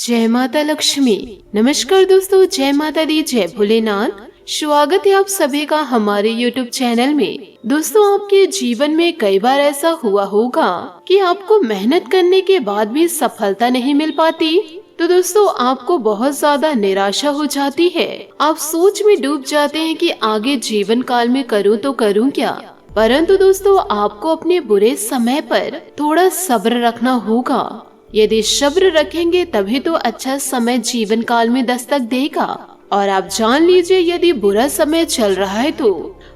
जय माता लक्ष्मी। नमस्कार दोस्तों, जय माता दी, जय भोलेनाथ। स्वागत है आप सभी का हमारे YouTube चैनल में। दोस्तों, आपके जीवन में कई बार ऐसा हुआ होगा कि आपको मेहनत करने के बाद भी सफलता नहीं मिल पाती, तो दोस्तों आपको बहुत ज्यादा निराशा हो जाती है। आप सोच में डूब जाते हैं कि आगे जीवन काल में करूँ तो करूँ क्या। परंतु दोस्तों, आपको अपने बुरे समय पर थोड़ा सब्र रखना होगा। यदि सब्र रखेंगे तभी तो अच्छा समय जीवन काल में दस्तक देगा। और आप जान लीजिए, यदि बुरा समय चल रहा है तो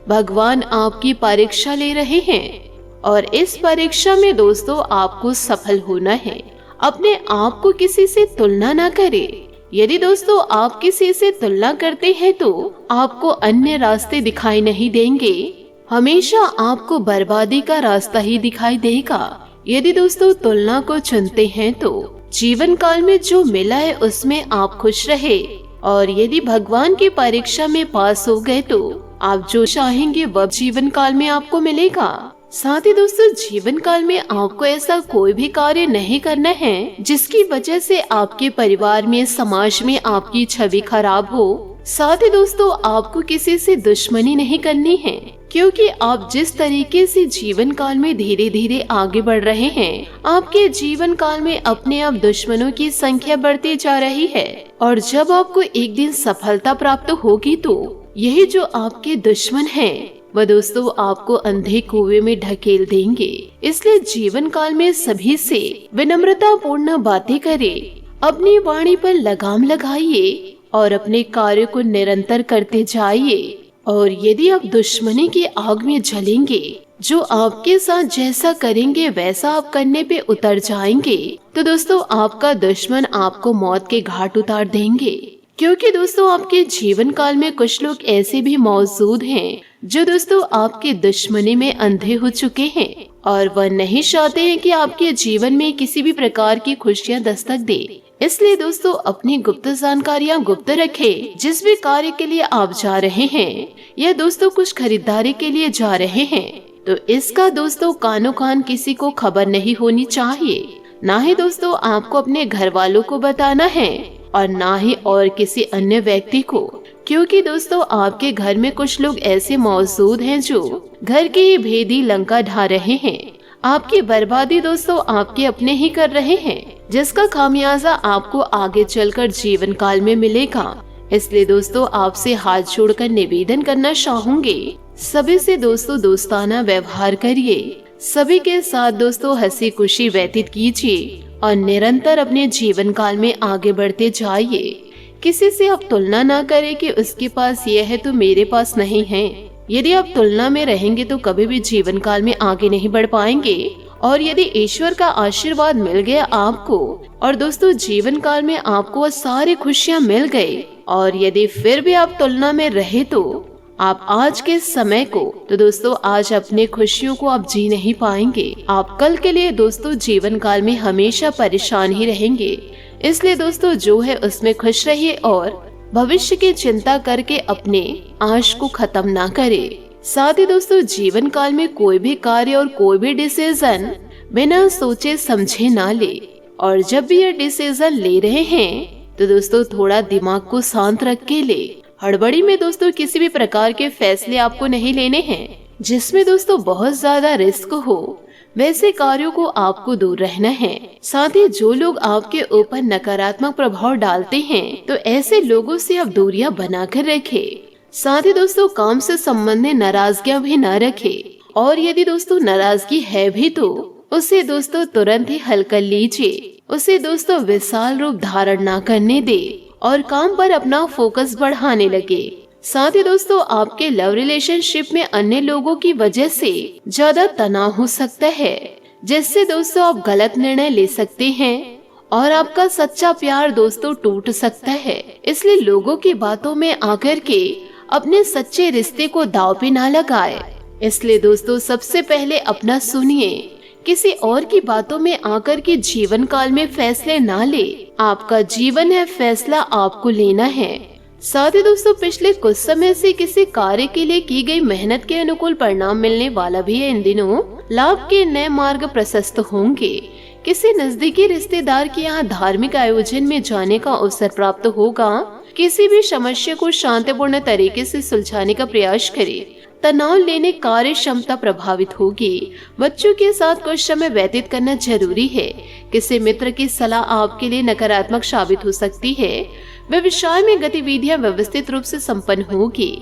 भगवान आपकी परीक्षा ले रहे हैं, और इस परीक्षा में दोस्तों आपको सफल होना है। अपने आप को किसी से तुलना ना करें। यदि दोस्तों आप किसी से तुलना करते हैं तो आपको अन्य रास्ते दिखाई नहीं देंगे, हमेशा आपको बर्बादी का रास्ता ही दिखाई देगा। यदि दोस्तों तुलना को चुनते हैं तो जीवन काल में जो मिला है उसमें आप खुश रहे, और यदि भगवान की परीक्षा में पास हो गए तो आप जो चाहेंगे वह जीवन काल में आपको मिलेगा। साथ ही दोस्तों, जीवन काल में आपको ऐसा कोई भी कार्य नहीं करना है जिसकी वजह से आपके परिवार में, समाज में आपकी छवि खराब हो। साथ ही दोस्तों, आपको किसी से दुश्मनी नहीं करनी है, क्योंकि आप जिस तरीके से जीवन काल में धीरे धीरे आगे बढ़ रहे हैं, आपके जीवन काल में अपने आप दुश्मनों की संख्या बढ़ती जा रही है। और जब आपको एक दिन सफलता प्राप्त होगी तो यही जो आपके दुश्मन हैं, वह दोस्तों आपको अंधे कुएं में ढकेल देंगे। इसलिए जीवन काल में सभी से विनम्रता पूर्ण बातें करें, अपनी वाणी पर लगाम लगाइए और अपने कार्य को निरंतर करते जाइए। और यदि आप दुश्मनी की आग में जलेंगे, जो आपके साथ जैसा करेंगे वैसा आप करने पे उतर जाएंगे, तो दोस्तों आपका दुश्मन आपको मौत के घाट उतार देंगे। क्योंकि दोस्तों आपके जीवन काल में कुछ लोग ऐसे भी मौजूद हैं जो दोस्तों आपके दुश्मनी में अंधे हो चुके हैं, और वह नहीं चाहते हैं कि आपके जीवन में किसी भी प्रकार की खुशियां दस्तक दे। इसलिए दोस्तों अपनी गुप्त जानकारियां गुप्त रखें। जिस भी कार्य के लिए आप जा रहे हैं या दोस्तों कुछ खरीदारी के लिए जा रहे हैं, तो इसका दोस्तों कानो कान किसी को खबर नहीं होनी चाहिए। ना ही दोस्तों आपको अपने घर वालों को बताना है, और ना ही और किसी अन्य व्यक्ति को, क्योंकि दोस्तों आपके घर में कुछ लोग ऐसे मौजूद हैं जो घर की ही भेदी लंका ढा रहे हैं। आपकी बर्बादी दोस्तों आपके अपने ही कर रहे हैं, जिसका खामियाजा आपको आगे चलकर जीवन काल में मिलेगा। इसलिए दोस्तों आपसे हाथ जोड़कर निवेदन करना चाहूंगी, सभी से दोस्तों दोस्ताना व्यवहार करिए। सभी के साथ दोस्तों हंसी खुशी व्यतीत कीजिए और निरंतर अपने जीवन काल में आगे बढ़ते जाइए। किसी से आप तुलना ना करें कि उसके पास यह है तो मेरे पास नहीं है। यदि आप तुलना में रहेंगे तो कभी भी जीवन काल में आगे नहीं बढ़ पाएंगे। और यदि ईश्वर का आशीर्वाद मिल गया आपको, और दोस्तों जीवन काल में आपको वह सारी खुशियां मिल गई, और यदि फिर भी आप तुलना में रहे तो आप आज के समय को, तो दोस्तों आज अपने खुशियों को आप जी नहीं पाएंगे। आप कल के लिए दोस्तों जीवन काल में हमेशा परेशान ही रहेंगे। इसलिए दोस्तों जो है उसमें खुश रहिए और भविष्य की चिंता करके अपने आश को खत्म ना करें। साथ ही दोस्तों जीवन काल में कोई भी कार्य और कोई भी डिसीजन बिना सोचे समझे ना ले। और जब भी ये डिसीजन ले रहे हैं तो दोस्तों थोड़ा दिमाग को शांत रख के ले। हड़बड़ी में दोस्तों किसी भी प्रकार के फैसले आपको नहीं लेने हैं जिसमें दोस्तों बहुत ज्यादा रिस्क हो। वैसे कार्यों को आपको दूर रहना है। साथ ही जो लोग आपके ऊपर नकारात्मक प्रभाव डालते हैं, तो ऐसे लोगों से आप दूरियां बनाकर रखें। साथ ही दोस्तों काम से संबंधित नाराजगियां भी न रखें, और यदि दोस्तों नाराजगी है भी तो उसे दोस्तों तुरंत ही हल कर लीजिए। उसे दोस्तों विशाल रूप धारण न करने दे और काम पर अपना फोकस बढ़ाने लगे। साथ ही दोस्तों आपके लव रिलेशनशिप में अन्य लोगों की वजह से ज्यादा तनाव हो सकता है, जिससे दोस्तों आप गलत निर्णय ले सकते हैं और आपका सच्चा प्यार दोस्तों टूट सकता है। इसलिए लोगों की बातों में आकर के अपने सच्चे रिश्ते को दांव पे ना लगाए। इसलिए दोस्तों सबसे पहले अपना सुनिए, किसी और की बातों में आकर के जीवन काल में फैसले ना ले। आपका जीवन है, फैसला आपको लेना है। साथ ही दोस्तों पिछले कुछ समय से किसी कार्य के लिए की गई मेहनत के अनुकूल परिणाम मिलने वाला भी है। इन दिनों लाभ के नए मार्ग प्रशस्त होंगे, किसी नजदीकी रिश्तेदार के यहाँ धार्मिक आयोजन में जाने का अवसर प्राप्त होगा। किसी भी समस्या को शांतिपूर्ण तरीके से सुलझाने का प्रयास करें। तनाव लेने कार्य क्षमता प्रभावित होगी। बच्चों के साथ कुछ समय व्यतीत करना जरूरी है। किसी मित्र की सलाह आपके लिए नकारात्मक साबित हो सकती है। व्यवसाय में गतिविधियां व्यवस्थित रूप से संपन्न होगी।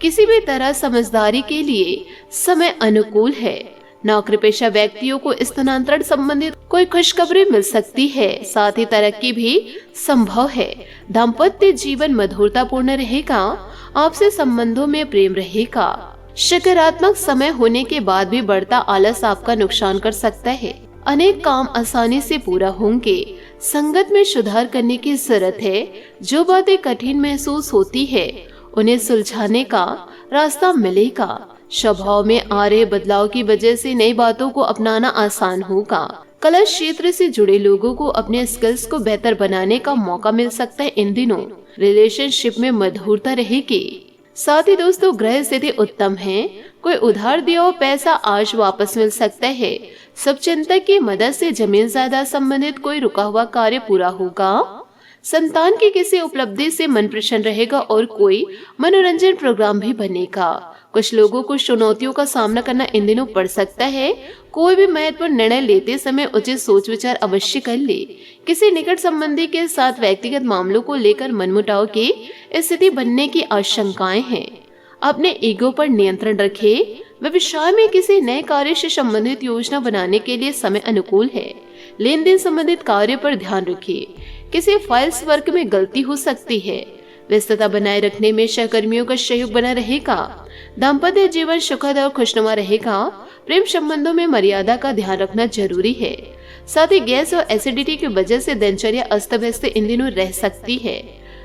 किसी भी तरह समझदारी के लिए समय अनुकूल है। नौकरी पेशा व्यक्तियों को स्थानांतरण संबंधित कोई खुशखबरी मिल सकती है। साथ ही तरक्की भी संभव है। दाम्पत्य जीवन मधुरतापूर्ण रहेगा। आपसे संबंधों में प्रेम रहेगा। सकारात्मक समय होने के बाद भी बढ़ता आलस आपका नुकसान कर सकता है। अनेक काम आसानी से पूरा होंगे। संगत में सुधार करने की जरूरत है। जो बातें कठिन महसूस होती है उन्हें सुलझाने का रास्ता मिलेगा। स्वभाव में आ रहे बदलाव की वजह से नई बातों को अपनाना आसान होगा। कला क्षेत्र से जुड़े लोगों को अपने स्किल्स को बेहतर बनाने का मौका मिल सकता है। इन दिनों रिलेशनशिप में मधुरता रहेगी। साथ ही दोस्तों ग्रह स्थिति उत्तम है। कोई उधार दिया हुआ पैसा आज वापस मिल सकता है। सब चिंतक की मदद से जमीन जायदाद संबंधित कोई रुका हुआ कार्य पूरा होगा। संतान की किसी उपलब्धि से मन प्रसन्न रहेगा और कोई मनोरंजन प्रोग्राम भी बनेगा। कुछ लोगों को चुनौतियों का सामना करना इन दिनों पड़ सकता है। कोई भी महत्वपूर्ण निर्णय लेते समय उचित सोच विचार अवश्य कर ले। किसी निकट संबंधी के साथ व्यक्तिगत मामलों को लेकर मनमुटाव की स्थिति बनने की आशंकाएं हैं। अपने ईगो पर नियंत्रण रखें। व्यवसाय में किसी नए कार्य से संबंधित योजना बनाने के लिए समय अनुकूल है। लेन देन संबंधित कार्य पर ध्यान रखिए। किसी फाइल्स वर्क में गलती हो सकती है। व्यस्तता बनाए रखने में सहकर्मियों का सहयोग बना रहेगा। दाम्पत्य जीवन सुखद और खुशनुमा रहेगा। प्रेम संबंधों में मर्यादा का ध्यान रखना जरूरी है। साथ ही गैस और एसिडिटी की वजह से दिनचर्या अस्त व्यस्त इन दिनों रह सकती है।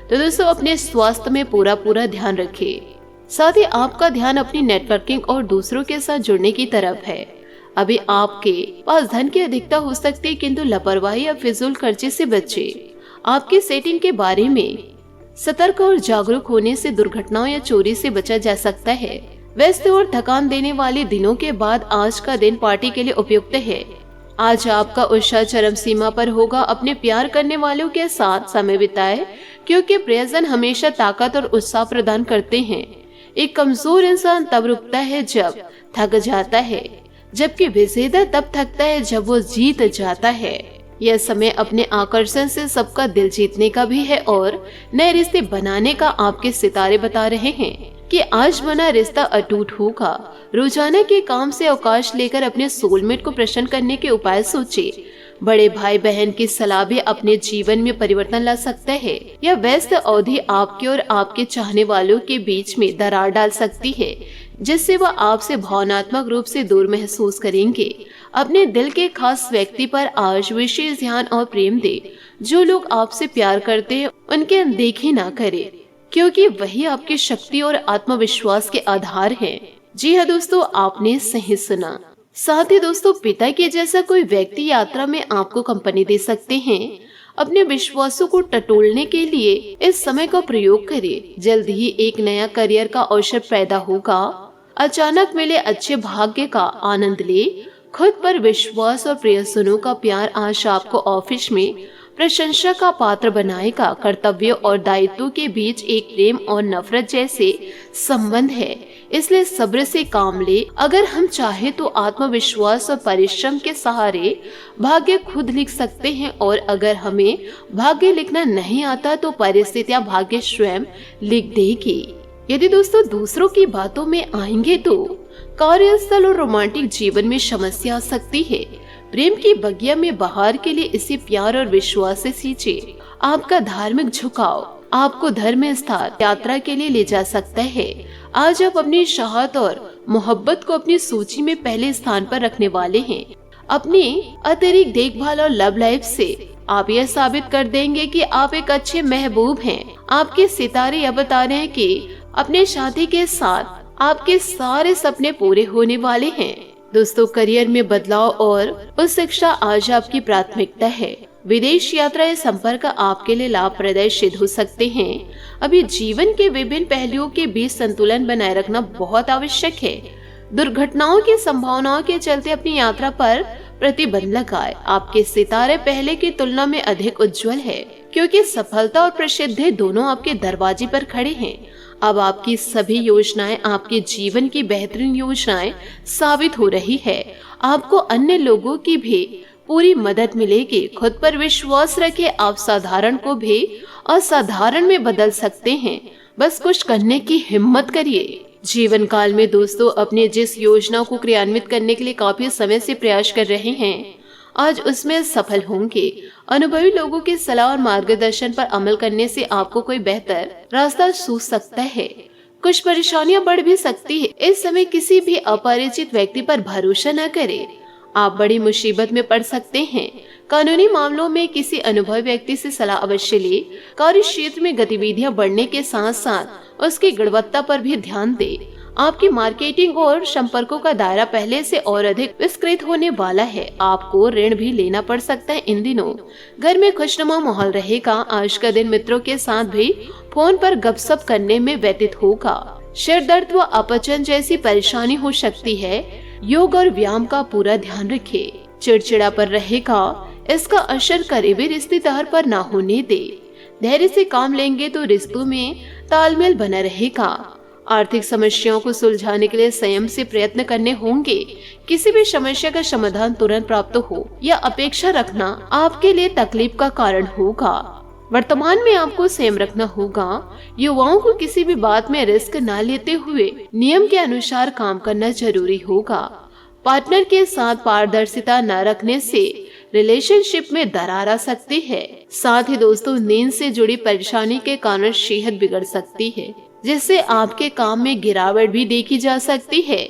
तो दोस्तों अपने स्वास्थ्य में पूरा ध्यान रखें। साथ ही आपका ध्यान अपनी नेटवर्किंग और दूसरों के साथ जुड़ने की तरफ है। अभी आपके पास धन की अधिकता हो सकती है, किंतु लापरवाही या फिजूल खर्चे से बचें। आपकी सेटिंग के बारे में सतर्क और जागरूक होने से दुर्घटनाओं या चोरी से बचा जा सकता है। व्यस्त और थकान देने वाले दिनों के बाद आज का दिन पार्टी के लिए उपयुक्त है। आज आपका उत्साह चरम सीमा पर होगा। अपने प्यार करने वालों के साथ समय बिताएं, क्योंकि प्रियजन हमेशा ताकत और उत्साह प्रदान करते हैं। एक कमजोर इंसान तब रुकता है जब थक जाता है, जबकि विजेता तब थकता है जब वो जीत जाता है। यह समय अपने आकर्षण से सबका दिल जीतने का भी है और नए रिश्ते बनाने का आपके सितारे बता रहे हैं कि आज बना रिश्ता अटूट होगा। रोजाना के काम से अवकाश लेकर अपने सोलमेट को प्रसन्न करने के उपाय सोचे। बड़े भाई बहन की सलाह भी अपने जीवन में परिवर्तन ला सकता है। यह व्यस्त अवधि आपके और आपके चाहने वालों के बीच में दरार डाल सकती है, जिससे वह आपसे भावनात्मक रूप से दूर महसूस करेंगे। अपने दिल के खास व्यक्ति पर आज विशेष ध्यान और प्रेम दे। जो लोग आपसे प्यार करते हैं उनकी अनदेखी ना करें, क्योंकि वही आपकी शक्ति और आत्मविश्वास के आधार हैं। जी हाँ दोस्तों, आपने सही सुना। साथ ही दोस्तों पिता के जैसा कोई व्यक्ति यात्रा में आपको कंपनी दे सकते हैं। अपने विश्वासों को टटोलने के लिए इस समय का प्रयोग करें। जल्द ही एक नया करियर का अवसर पैदा होगा। अचानक मिले अच्छे भाग्य का आनंद ले। खुद पर विश्वास और प्रियजनों का प्यार आज आपको ऑफिस में प्रशंसा का पात्र बनाएगा। कर्तव्य और दायित्व के बीच एक प्रेम और नफरत जैसे संबंध है, इसलिए सब्र से काम ले। अगर हम चाहे तो आत्मविश्वास और परिश्रम के सहारे भाग्य खुद लिख सकते हैं, और अगर हमें भाग्य लिखना नहीं आता तो परिस्थितियां भाग्य स्वयं लिख देगी। यदि दोस्तों दूसरों की बातों में आएंगे तो कार्यस्थल और रोमांटिक जीवन में समस्या आ सकती है। प्रेम की बगिया में बहार के लिए इसे प्यार और विश्वास से सींचे। आपका धार्मिक झुकाव आपको धर्म स्थान यात्रा के लिए ले जा सकता है। आज आप अपनी चाहत और मोहब्बत को अपनी सूची में पहले स्थान पर रखने वाले हैं। अपनी अतिरिक्त देखभाल और लव लाइफ से आप यह साबित कर देंगे कि आप एक अच्छे महबूब हैं। आपके सितारे यह बता रहे हैं कि अपने साथी के साथ आपके सारे सपने पूरे होने वाले हैं। दोस्तों करियर में बदलाव और उच्च शिक्षा आज आपकी प्राथमिकता है। विदेश यात्रा या संपर्क आपके लिए लाभप्रद सिद्ध हो सकते हैं। अभी जीवन के विभिन्न पहलुओं के बीच संतुलन बनाए रखना बहुत आवश्यक है। दुर्घटनाओं की संभावनाओं के चलते अपनी यात्रा पर प्रतिबंध लगाए। आपके सितारे पहले की तुलना में अधिक उज्जवल है, क्योंकि सफलता और प्रसिद्धि दोनों आपके दरवाजे पर खड़े हैं। अब आपकी सभी योजनाएं आपके जीवन की बेहतरीन योजनाएं साबित हो रही है। आपको अन्य लोगों की भी पूरी मदद मिलेगी। खुद पर विश्वास रखें, आप साधारण को भी असाधारण में बदल सकते हैं। बस कुछ करने की हिम्मत करिए। जीवन काल में दोस्तों, अपने जिस योजना को क्रियान्वित करने के लिए काफी समय से प्रयास कर रहे हैं, आज उसमें सफल होंगे। अनुभवी लोगों की सलाह और मार्गदर्शन पर अमल करने से आपको कोई बेहतर रास्ता सूझ सकता है। कुछ परेशानियां बढ़ भी सकती है। इस समय किसी भी अपरिचित व्यक्ति पर भरोसा न करें, आप बड़ी मुसीबत में पड़ सकते हैं। कानूनी मामलों में किसी अनुभवी व्यक्ति से सलाह अवश्य ले। कार्य क्षेत्र में गतिविधियां बढ़ने के साथ साथ उसकी गुणवत्ता पर भी ध्यान दें। आपकी मार्केटिंग और संपर्कों का दायरा पहले से और अधिक विस्तृत होने वाला है। आपको ऋण भी लेना पड़ सकता है। इन दिनों घर में खुशनुमा माहौल रहेगा। आज का दिन मित्रों के साथ भी फोन पर गपशप करने में व्यतीत होगा। सिर दर्द व अपचन जैसी परेशानी हो सकती है। योग और व्यायाम का पूरा ध्यान रखें। चिड़चिड़ा पर रहेगा, इसका असर करीबी रिश्तेदार पर ना होने दे। धैर्य से काम लेंगे तो रिश्तों में तालमेल बना रहेगा। आर्थिक समस्याओं को सुलझाने के लिए संयम से प्रयत्न करने होंगे। किसी भी समस्या का समाधान तुरंत प्राप्त हो या अपेक्षा रखना आपके लिए तकलीफ का कारण होगा। वर्तमान में आपको संयम रखना होगा। युवाओं को किसी भी बात में रिस्क न लेते हुए नियम के अनुसार काम करना जरूरी होगा। पार्टनर के साथ पारदर्शिता न रखने से रिलेशनशिप में दरार आ सकती है। साथ ही दोस्तों, नींद से जुड़ी परेशानी के कारण सेहत बिगड़ सकती है, जिससे आपके काम में गिरावट भी देखी जा सकती है।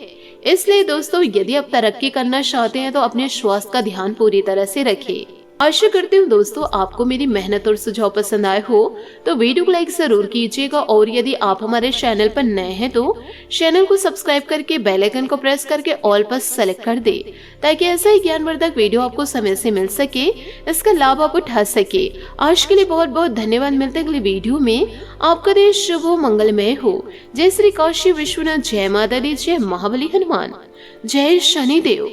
इसलिए दोस्तों, यदि आप तरक्की करना चाहते हैं तो अपने स्वास्थ्य का ध्यान पूरी तरह से रखें। आशा करती हूँ दोस्तों, आपको मेरी मेहनत और सुझाव पसंद आए हो तो वीडियो को लाइक जरूर कीजिएगा। और यदि आप हमारे चैनल पर नए हैं तो चैनल को सब्सक्राइब करके बेल आइकन को प्रेस करके ऑल पर सेलेक्ट कर दे, ताकि ऐसा ही ज्ञानवर्धक वीडियो आपको समय से मिल सके, इसका लाभ आप उठा सके। आज के लिए बहुत बहुत धन्यवाद। मिलते हैं अगले वीडियो में। आपका दिन शुभ हो, मंगलमय हो। जय श्री काशी विश्वनाथ, जय माता दी, जय महाबली हनुमान, जय शनिदेव।